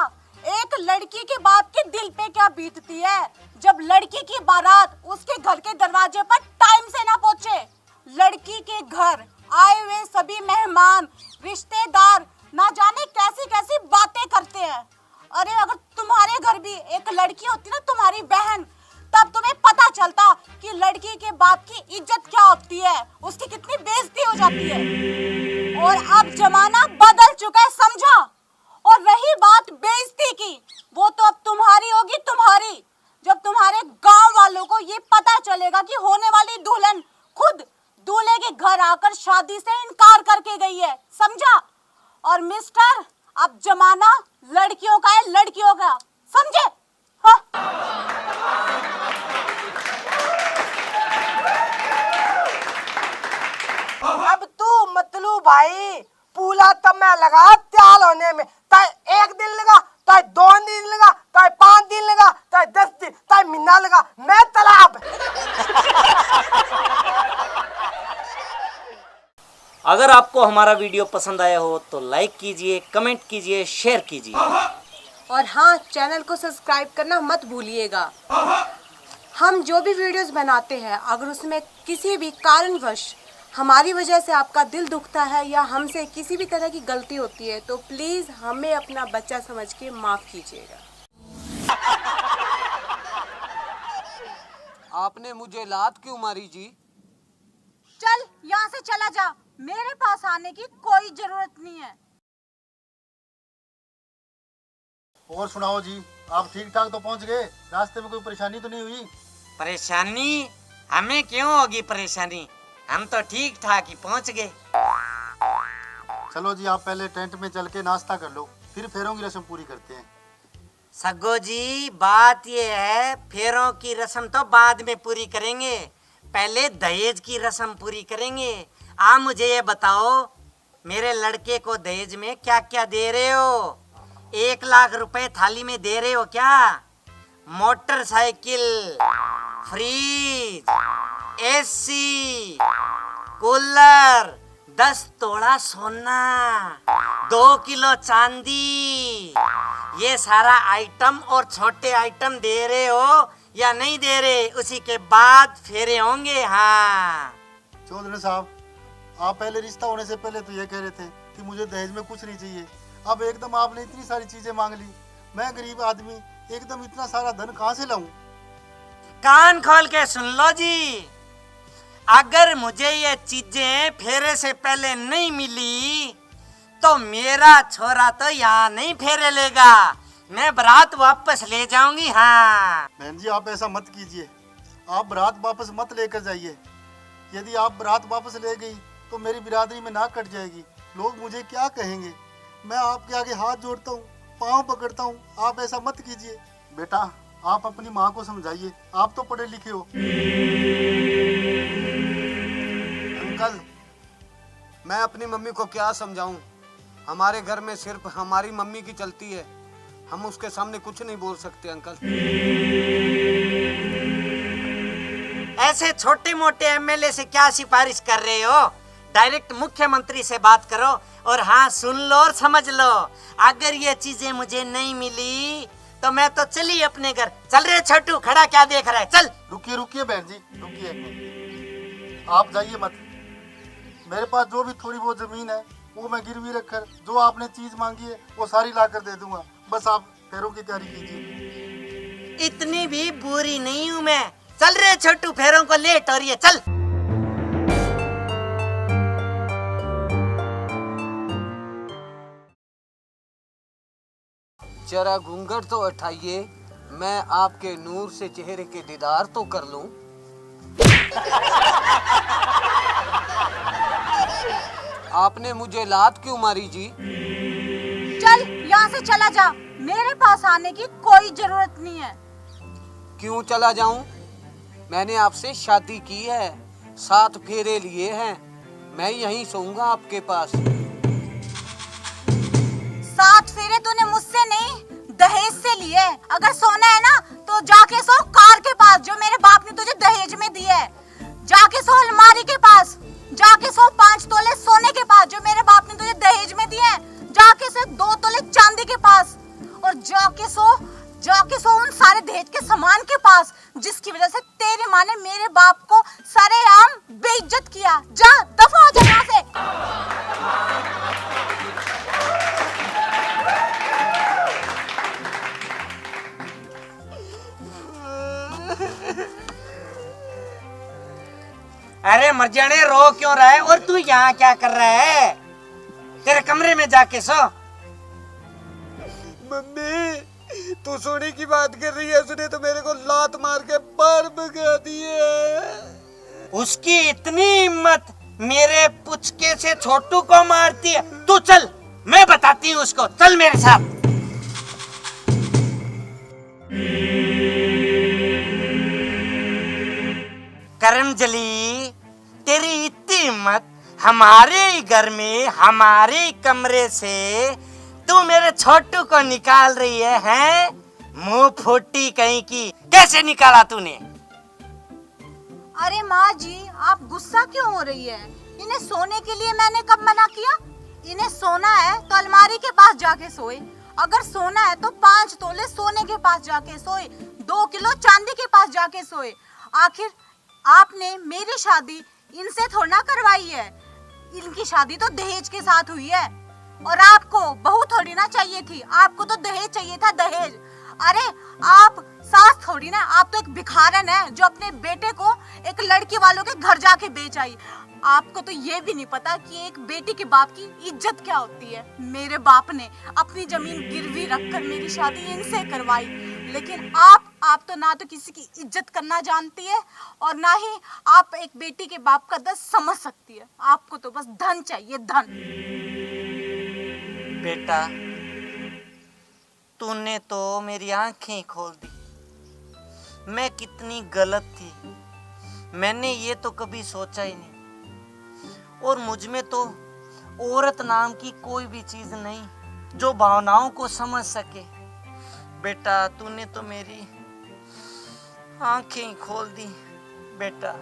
एक लड़की के बाप के दिल पे क्या बीतती है जब लड़की की बारात उसके घर के दरवाजे पर टाइम से ना पहुंचे। लड़की के घर आए हुए सभी मेहमान, रिश्तेदार ना जाने कैसी कैसी बातें करते हैं। अरे अगर तुम्हारे घर भी एक लड़की होती ना, तुम्हारी बहन, तब तुम्हें पता चलता कि लड़की के बाप की इज्जत क्या होती है, उसकी कितनी बेइज्जती हो जाती है। और अब जमाना बदल चुका है, समझा? और रही बात बेइज्जती की, वो तो अब तुम्हारी होगी, तुम्हारी। जब तुम्हारे गांव वालों को ये पता चलेगा कि होने वाली दुल्हन खुद दूल्हे के घर आकर शादी से इनकार करके गई है, समझा? और मिस्टर, अब जमाना लड़कियों का है, लड़कियों का, समझे? हाँ? अब तू मतलू भाई, पूला तब मैं लगा त्याल होने में, ताई 1 दिन लगा, ताई 2 दिन लगा, ताई 5 दिन लगा, ताई 10 दिन, ताई महीना लगा, मैं तालाब। अगर आपको हमारा वीडियो पसंद आया हो तो लाइक कीजिए, कमेंट कीजिए, शेयर कीजिए। और हाँ, चैनल को सब्सक्राइब करना मत भूलिएगा। हम जो भी वीडियोस बनाते हैं, अगर उसमें किसी भी कारणवश हमारी वजह से आपका दिल दुखता है या हमसे किसी भी तरह की गलती होती है, तो प्लीज़ हमें अपना बच्चा समझ के माफ़ कीजिएगा। आपने मुझे लात क्यों मारी जी? चल यहाँ से चला जा, मेरे पास आने की कोई जरूरत नहीं है। और सुनाओ जी, आप ठीक ठाक तो पहुंच गए? रास्ते में कोई परेशानी तो नहीं हुई? परेशानी? हमें क्यों होगी परेशानी? हम तो ठीक ठाक ही पहुंच गए। चलो जी, आप पहले टेंट में चल के नाश्ता कर लो, फिर फेरों की रस्म पूरी करते हैं। सगो जी, बात ये है, फेरों की रस्म तो बाद में पूरी करेंगे, पहले दहेज की रस्म पूरी करेंगे। आप मुझे ये बताओ, मेरे लड़के को दहेज में क्या क्या दे रहे हो? 1 लाख रुपए थाली में दे रहे हो क्या? मोटरसाइकिल, फ्रिज, एसी, कूलर, 10 तोला सोना, 2 किलो चांदी, ये सारा आइटम और छोटे आइटम दे रहे हो या नहीं दे रहे? उसी के बाद फेरे होंगे। हाँ चौधरी साहब, आप पहले रिश्ता होने से पहले तो ये कह रहे थे कि मुझे दहेज में कुछ नहीं चाहिए। अब एकदम आपने इतनी सारी चीजें मांग ली। मैं गरीब आदमी, एकदम इतना सारा धन कहाँ से लाऊं? कान खोल के सुन लो जी, अगर मुझे ये चीजें फेरे से पहले नहीं मिली तो मेरा छोरा तो यहाँ नहीं फेरे लेगा, मैं बारात वापस ले जाऊंगी। हाँ बहन जी, आप ऐसा मत कीजिए, आप बारात वापस मत लेकर जाइए। यदि आप बारात वापस ले गई तो मेरी बिरादरी में नाक कट जाएगी, लोग मुझे क्या कहेंगे। मैं आपके आगे हाथ जोड़ता हूँ, पाँव पकड़ता हूँ, आप ऐसा मत कीजिए। बेटा, आप अपनी माँ को समझाइए, आप तो पढ़े लिखे हो। अंकल, मैं अपनी मम्मी को क्या समझाऊं? हमारे घर में सिर्फ हमारी मम्मी की चलती है, हम उसके सामने कुछ नहीं बोल सकते अंकल। ऐसे छोटे मोटे एमएलए से क्या सिफारिश कर रहे हो? डायरेक्ट मुख्यमंत्री से बात करो। और हाँ, सुन लो और समझ लो, अगर ये चीजें मुझे नहीं मिली तो मैं तो चली अपने घर। चल रे छोटू, खड़ा क्या देख रहा है, चल। रुकिए रुकिए बहन जी, रुकिए, आप जाइए मत। मेरे पास जो भी थोड़ी बहुत जमीन है वो मैं गिरवी रखकर जो आपने चीज मांगी है वो सारी ला कर दे दूंगा। बस आप फेरों की तैयारी कीजिए। इतनी भी बुरी नहीं हूँ मैं। चल रे छोटू, फेरों को लेट हो रही है, चल। जरा घूंघट तो उठाइए, मैं आपके नूर से चेहरे के दीदार तो कर लूं। आपने मुझे लात क्यों मारी जी? चल यहाँ से चला जा, मेरे पास आने की कोई जरूरत नहीं है। क्यों चला जाऊं? मैंने आपसे शादी की है, 7 फेरे लिए हैं, मैं यहीं सोऊंगा आपके पास। 7 फेरे तूने मुझसे नहीं, दहेज से लिए। अगर सोना है ना तो जाके सो कार के पास जो मेरे बाप ने तुझे दहेज में दी है। जाके सो अलमारी के पास, जाके सो 5 तोले सोने के पास जो मेरे बाप ने तुझे दहेज में दिए। जाके सो 2 तोले चांदी के पास, और जाके सो उन सारे दहेज के सामान के पास जिसकी वजह से तेरी माँ ने मेरे बाप को सरेआम बेइज्जत किया। जा, दफा हो जा यहाँ से। अरे मर जाने, रो क्यों रहा है? और तू यहाँ क्या कर रहा है? तेरे कमरे में जाके सो। मम्मी, तू सोने की बात कर रही है, उसने तो मेरे को लात मार के बाहर भगा दिए। उसकी इतनी हिम्मत, मेरे पुचके से छोटू को मारती है। तू चल, मैं बताती हूँ उसको, चल मेरे साथ। करमजली, तेरी इतनी हिम्मत, हमारे ही घर में हमारे ही कमरे से तू मेरे छोटू को निकाल रही है? मुंह फूटी कहीं की, कैसे निकाला तूने? अरे माँ जी, आप गुस्सा क्यों हो रही है? इन्हें सोने के लिए मैंने कब मना किया? इन्हें सोना है तो अलमारी के पास जाके सोए, अगर सोना है तो 5 तोले सोने के पास जाके सोए, 2 किलो चांदी के पास जाके सोए। आखिर आपने मेरी शादी इनसे थोड़ा ना करवाई है, इनकी शादी तो दहेज के साथ हुई है। और आपको बहू थोड़ी ना चाहिए थी, आपको तो दहेज चाहिए था, दहेज। अरे आप सास थोड़ी ना, आप तो एक भिखारन है जो अपने बेटे को एक लड़की वालों के घर जाके बेच आई। आपको तो ये भी नहीं पता कि एक बेटी के बाप की इज्जत क्या होती है। मेरे बाप ने अपनी जमीन गिरवी रखकर मेरी शादी इनसे करवाई, लेकिन आप तो ना तो किसी की इज्जत करना जानती है और ना ही आप एक बेटी के बाप का दर्द समझ सकती है। आपको तो बस धन चाहिए, धन। बेटा, तूने तो मेरी आंखें खोल दी। मैं कितनी गलत थी, मैंने ये तो कभी सोचा ही नहीं। और मुझ में तो औरत नाम की कोई भी चीज नहीं जो भावनाओं को समझ सके। बेटा तूने तो मेरी आंखें ही खोल दी। बेटा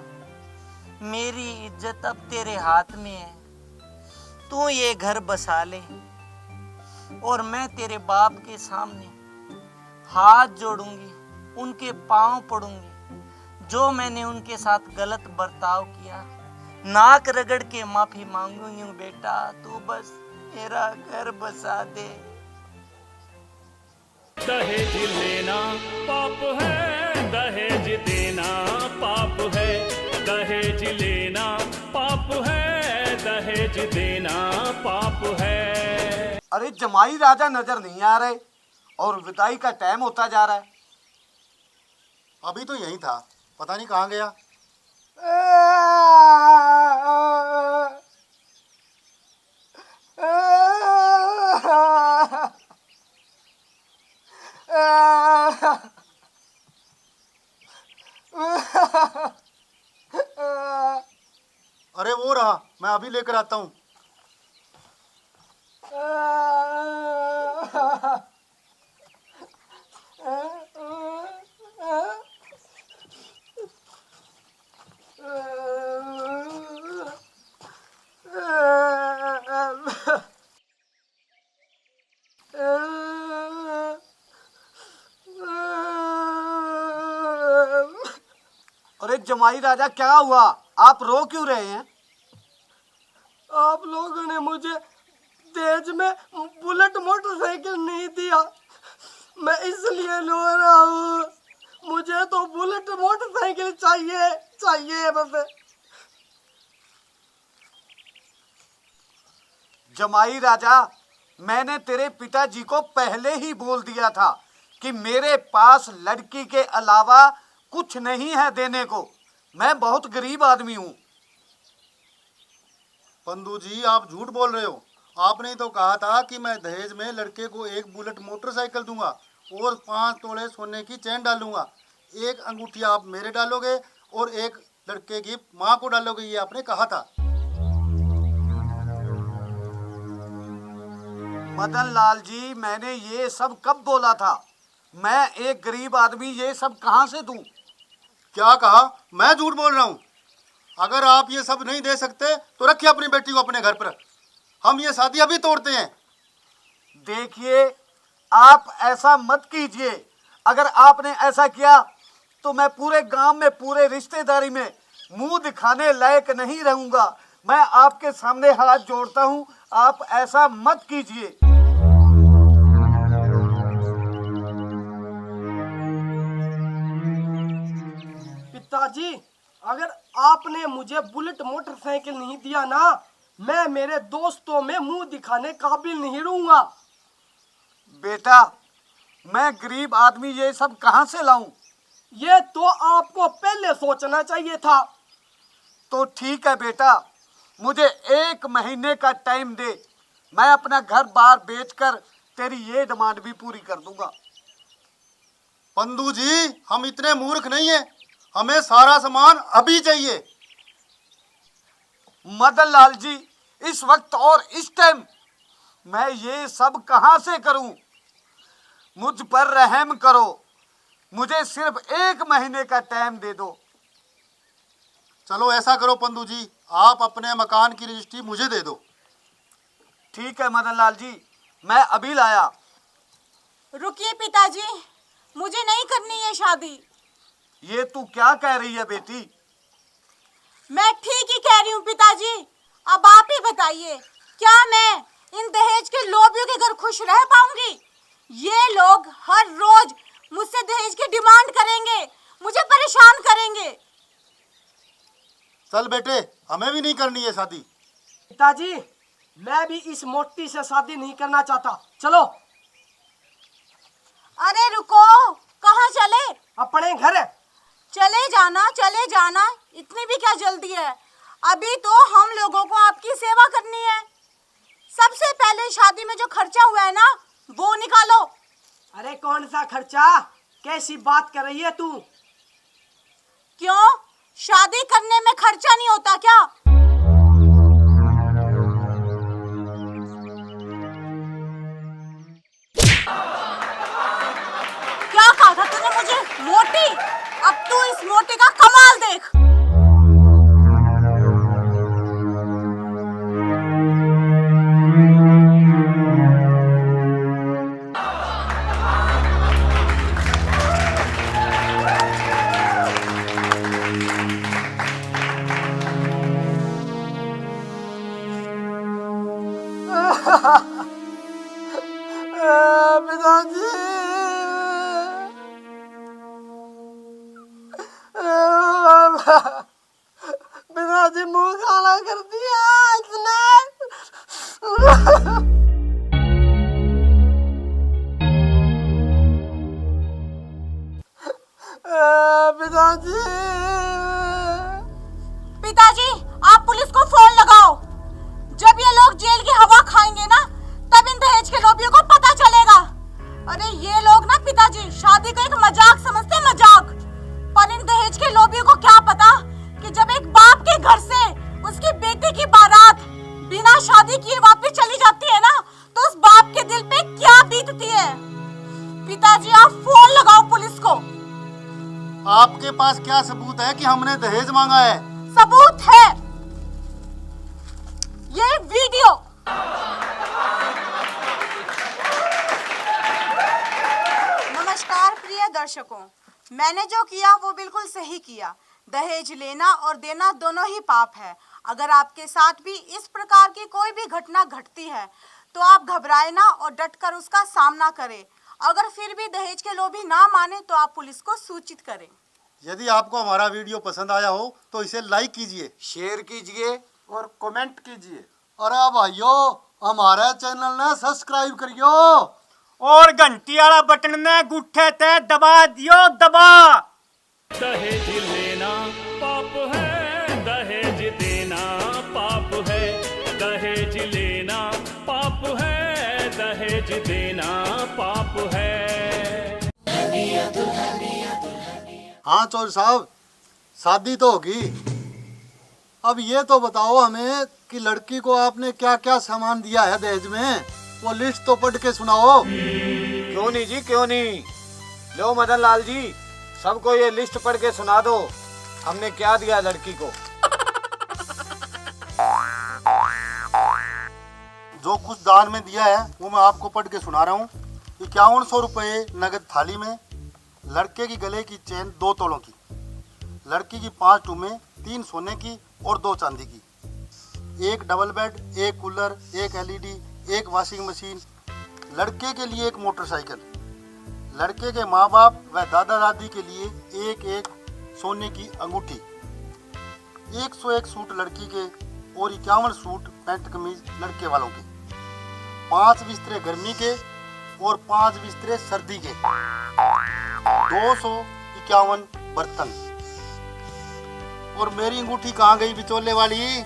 मेरी इज्जत अब तेरे हाथ में है, तू ये घर बसा ले और मैं तेरे बाप के सामने हाथ जोड़ूंगी, उनके पांव पड़ूंगी। जो मैंने उनके साथ गलत बर्ताव किया नाक रगड़ के माफी मांगूंगी। बेटा तू बस मेरा घर बसा दे। दहेज लेना पाप है, दहेज देना पाप है। दहेज लेना पाप है, दहेज देना पाप है। अरे जमाई राजा नजर नहीं आ रहे और विदाई का टाइम होता जा रहा है। अभी तो यही था, पता नहीं कहाँ गया। अरे वो रहा, मैं अभी लेकर आता हूँ। अरे जमाई राजा क्या हुआ, आप रो क्यों रहे हैं? आप लोगों ने मुझे दहेज में बुलेट मोटरसाइकिल नहीं दिया, मैं इसलिए रो रहा हूँ। मुझे तो बुलेट मोटरसाइकिल चाहिए चाहिए बस। जमाई राजा, मैंने तेरे पिताजी को पहले ही बोल दिया था कि मेरे पास लड़की के अलावा कुछ नहीं है देने को। मैं बहुत गरीब आदमी हूँ। पंदू जी आप झूठ बोल रहे हो। आपने तो कहा था कि मैं दहेज में लड़के को एक बुलेट मोटरसाइकिल दूंगा और 5 तोले सोने की चेन डालूंगा। एक अंगूठी आप मेरे डालोगे और एक लड़के की माँ को डालोगे, ये आपने कहा था। मदन लाल जी, मैंने ये सब कब बोला था? मैं एक गरीब आदमी ये सब कहाँ से दूं? क्या कहा? मैं झूठ बोल रहा हूँ? अगर आप ये सब नहीं दे सकते तो रखिए अपनी बेटी को अपने घर पर, हम ये शादी अभी तोड़ते हैं। देखिए, आप ऐसा मत कीजिए। अगर आपने ऐसा किया तो मैं पूरे गांव में, पूरे रिश्तेदारी में मुंह दिखाने लायक नहीं रहूंगा। मैं आपके सामने हाथ जोड़ता हूं, आप ऐसा मत कीजिए। पिताजी, अगर आपने मुझे बुलेट मोटरसाइकिल नहीं दिया ना, मैं मेरे दोस्तों में मुंह दिखाने काबिल नहीं रहूंगा। बेटा, मैं गरीब आदमी ये सब कहां से लाऊं? ये तो आपको पहले सोचना चाहिए था। तो ठीक है बेटा, मुझे 1 महीने का टाइम दे, मैं अपना घर बार बेचकर तेरी ये डिमांड भी पूरी कर दूंगा। पंदू जी, हम इतने मूर्ख नहीं हैं, हमें सारा सामान अभी चाहिए। मदन लाल जी, इस वक्त और इस टाइम मैं ये सब कहां से करूं? मुझ पर रहम करो, मुझे सिर्फ 1 महीने का टाइम दे दो। चलो ऐसा करो पंदू जी, आप अपने मकान की रजिस्ट्री मुझे दे दो। ठीक है मदन लाल जी, मैं अभी लाया। रुकिए पिताजी, मुझे नहीं करनी है शादी। ये तू क्या कह रही है बेटी? मैं ठीक ही कह रही हूँ पिताजी। अब आप ही बताइए, क्या मैं इन दहेज के लोभियों के घर खुश रह पाऊंगी? ये लोग हर रोज मुझसे दहेज की डिमांड करेंगे, मुझे परेशान करेंगे। चल बेटे, हमें भी नहीं करनी है शादी। पिताजी, मैं भी इस मोटी से शादी नहीं करना चाहता, चलो। अरे रुको, कहाँ चले? अपने घर। चले जाना, इतनी भी क्या जल्दी है? अभी तो हम लोगों को आपकी सेवा करनी है। सबसे पहले शादी में जो खर्चा हुआ है ना, वो निकालो। अरे कौन सा खर्चा? कैसी बात कर रही है तू? क्यों, शादी करने में खर्चा नहीं होता क्या? क्या कहा था तूने मुझे? मोटी? अब तू इस मोटी का कमाल देख। पिताजी, पिताजी मुंह काला कर दिया इसने। पिताजी, पिताजी, आप पुलिस को फोन लगाओ। जब ये लोग जेल की हवा खाएंगे ना, तब इन दहेज के लोभियों को पता चलेगा। अरे ये लोग ना पिताजी शादी को एक मजाक समझते हैं, मजाक। पर इन दहेज के लोभियों को क्या पता कि जब एक बाप के घर से उसकी बेटी की बारात बिना शादी किए वापस चली जाती है ना, तो उस बाप के दिल पे क्या बीतती है। पिताजी, आप फोन लगाओ पुलिस को। आपके पास क्या सबूत है कि हमने दहेज मांगा है? सबूत है ये वीडियो। नमस्कार प्रिय दर्शकों, मैंने जो किया वो बिल्कुल सही किया। दहेज लेना और देना दोनों ही पाप है। अगर आपके साथ भी इस प्रकार की कोई भी घटना घटती है तो आप घबराए ना और डटकर उसका सामना करें। अगर फिर भी दहेज के लोभी ना माने तो आप पुलिस को सूचित करें। यदि आपको हमारा वीडियो पसंद आया हो तो इसे लाइक कीजिए, शेयर कीजिए और कमेंट कीजिए। अरे भाइयों, हमारे चैनल ने सब्सक्राइब करियो और घंटी वाला बटन ने गुट्ठे ते दबा दियो, दबा। दहेज लेना पाप है, दहेज देना पाप है। दहेज लेना पाप है, दहेज देना पाप है। हाँ चौधरी साहब, शादी तो होगी। अब ये तो बताओ हमें कि लड़की को आपने क्या क्या सामान दिया है दहेज में, वो लिस्ट तो पढ़ के सुनाओ। क्यों नहीं जी, क्यों नहीं। लो मदन लाल जी, सबको ये लिस्ट पढ़ के सुना दो, हमने क्या दिया लड़की को। जो कुछ दान में दिया है वो मैं आपको पढ़ के सुना रहा हूँ। 5100 रुपये नगद थाली में, लड़के की गले की चेन 2 तोलों की, लड़की की 5 टूमें, 3 सोने की और 2 चांदी की, 1 double bed, 1 cooler, 1 LED, 1 washing machine, लड़के के लिए 1 मोटरसाइकिल, लड़के के माँ बाप व दादा दादी के लिए 1 सोने की अंगूठी, 101 सूट लड़की के और 51 सूट पैंट कमीज लड़के वालों के, 5 बिस्तरे गर्मी के और 5 बिस्तरे सर्दी के, 251 बर्तन। और मेरी अंगूठी कहाँ गई बिचौले वाली?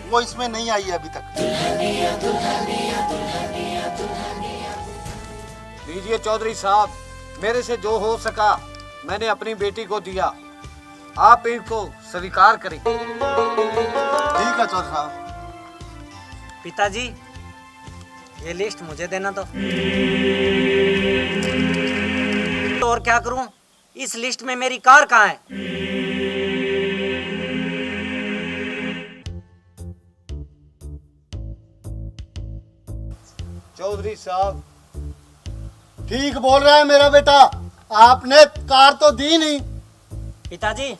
वो इसमें नहीं आई है अभी तक। लीजिए चौधरी साहब, मेरे से जो हो सका मैंने अपनी बेटी को दिया, आप इनको स्वीकार करें। ठीक है चौधरी साहब। पिताजी, ये लिस्ट मुझे देना तो और क्या करूं? इस लिस्ट में मेरी कार कहाँ है? चौधरी साहब ठीक बोल रहा है मेरा बेटा, आपने कार तो दी नहीं। पिताजी,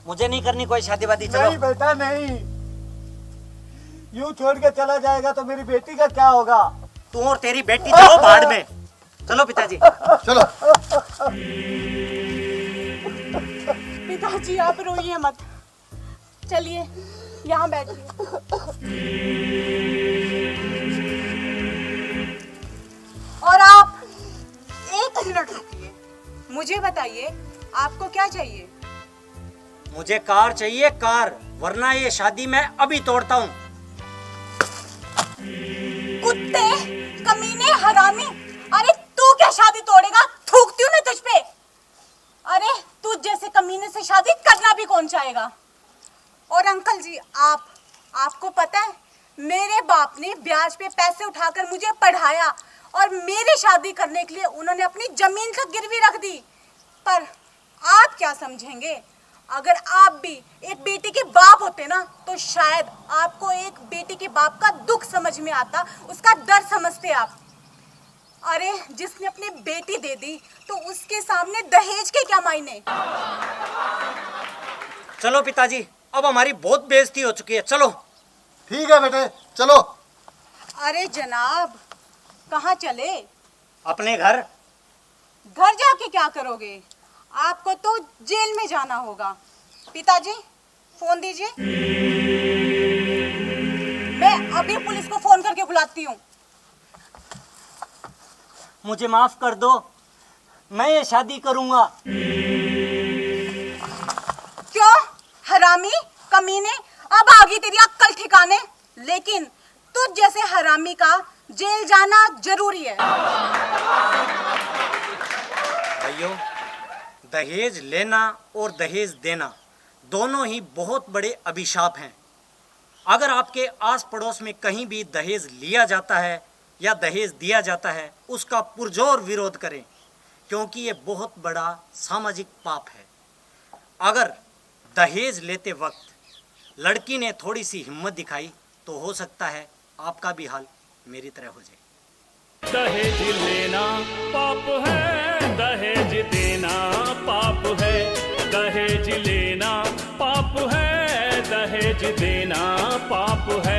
मुझे नहीं करनी कोई शादी वादी, चलो। नहीं बेटा नहीं, यूं छोड़ के चला जाएगा तो मेरी बेटी का क्या होगा? तू और तेरी बेटी चलो भाड़ में। चलो पिताजी। चलो। पिताजी, आप रोइए मत, चलिए यहाँ बैठिए। और आप 1 मिनट रुकिए, मुझे बताइए आपको क्या चाहिए? मुझे कार चाहिए, कार, वरना ये शादी मैं अभी तोड़ता हूँ। कुछ कुत्ते, कमीने, हरामी। अरे तू क्या शादी तोड़ेगा? थूकती हूँ ना तुझ पे। अरे तू जैसे कमीने से शादी करना भी कौन चाहेगा? और अंकल जी, आपको पता है मेरे बाप ने ब्याज पे पैसे उठाकर मुझे पढ़ाया और मेरी शादी करने के लिए उन्होंने अपनी जमीन तक गिरवी रख दी। पर आप क्या समझेंगे? अगर आप भी एक बेटी के बाप होते ना तो शायद आपको एक बेटी के बाप का दुख समझ में आता, उसका दर्द समझते आप। अरे जिसने अपनी बेटी दे दी तो उसके सामने दहेज के क्या मायने? चलो पिताजी, अब हमारी बहुत बेइज्जती हो चुकी है, चलो। ठीक है बेटे, चलो। अरे जनाब, कहाँ चले? अपने घर। घर जाके क्या करोगे? आपको तो जेल में जाना होगा। पिताजी, फोन दीजिए, मैं अभी पुलिस को फोन करके बुलाती हूँ। मुझे माफ कर दो, मैं ये शादी करूंगा। क्यों हरामी, कमीने, अब आ गई तेरी अक्ल ठिकाने। लेकिन तुझ जैसे हरामी का जेल जाना जरूरी है। भाइयों, दहेज लेना और दहेज देना दोनों ही बहुत बड़े अभिशाप हैं। अगर आपके आस पड़ोस में कहीं भी दहेज लिया जाता है या दहेज दिया जाता है, उसका पुरजोर विरोध करें, क्योंकि ये बहुत बड़ा सामाजिक पाप है। अगर दहेज लेते वक्त लड़की ने थोड़ी सी हिम्मत दिखाई तो हो सकता है आपका भी हाल मेरी तरह हो जाए। दहेज लेना पाप है, दहेज देना पाप है। दहेज लेना पाप है, दहेज देना पाप है।